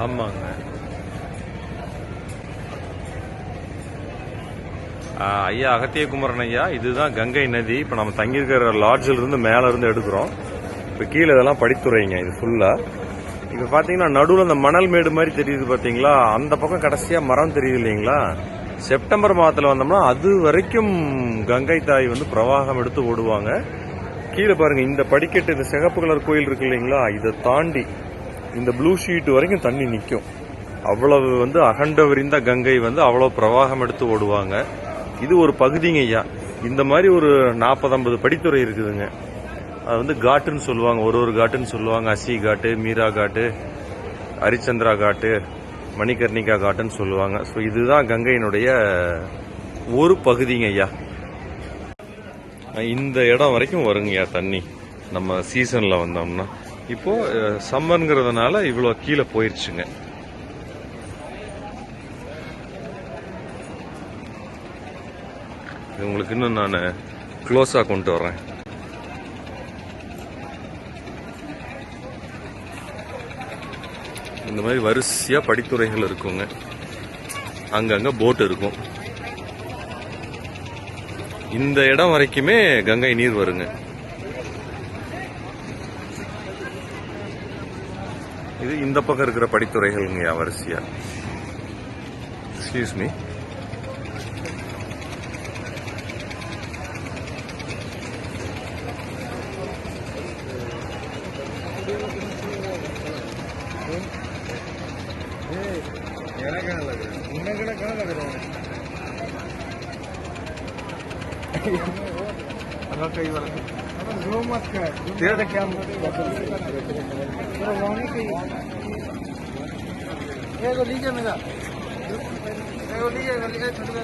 ஆமாங்க. ஐயா அகத்திய குமரன் ஐயா, இதுதான் கங்கை நதி. இப்ப நம்ம தங்கியிருக்கிற லாட்ஜில் இருந்து மேல இருந்து எடுக்கிறோம். இப்ப கீழே இதெல்லாம் படித்துறைங்க. இது ஃபுல்லா இப்ப பாத்தீங்கன்னா நடுவில் அந்த மணல் மேடு மாதிரி தெரியுது பாத்தீங்களா, அந்த பக்கம் கடைசியா மரம் தெரியுது இல்லைங்களா. செப்டம்பர் மாதத்துல வந்தோம்னா அது வரைக்கும் கங்கை தாய் வந்து பிரவாகம் எடுத்து ஓடுவாங்க. கீழே பாருங்க, இந்த படிக்கட்டு, இந்த சிகப்பு கலர் கோயில் இருக்கு இல்லைங்களா, இதை தாண்டி இந்த ப்ளூ ஷீட் வரைக்கும் தண்ணி நிற்கும். அவ்வளவு வந்து அகண்ட விரிந்த கங்கை வந்து அவ்வளவு பிரவாகம் எடுத்து ஓடுவாங்க. இது ஒரு பகுதிங்க ஐயா. இந்த மாதிரி ஒரு 40-50 படித்துறை இருக்குதுங்க. அது வந்து காட்டுன்னு சொல்லுவாங்க, ஒரு காட்டுன்னு சொல்லுவாங்க. அசி காட்டு, மீரா காட்டு, ஹரிச்சந்திரா காட்டு, மணிகர்ணிகா காட்டுன்னு சொல்லுவாங்க. ஸோ இதுதான் கங்கையினுடைய ஒரு பகுதிங்க ஐயா. இந்த இடம் வரைக்கும் வருங்கய்யா தண்ணி நம்ம சீசன்ல வந்தோம்னா. இப்போ சம்மர்ங்கிறதுனால இவ்வளோ கீழே போயிருச்சுங்க. உங்களுக்கு இன்னும் நான் க்ளோஸா கொண்டு வர்றேன். இந்த மாதிரி வரிசையா படித்துறைகள் இருக்குங்க. அங்கங்க போட் இருக்கும். இந்த இடம் வரைக்குமே கங்கை நீர் வருங்க. இது இந்த பக்கம் இருக்கிற படித்துறைகள்ங்க வரிசையா. Excuse me. कई बार जो मत कर तेरा क्या ये तो लीजिए मेरा ये तो लीजिए छोटे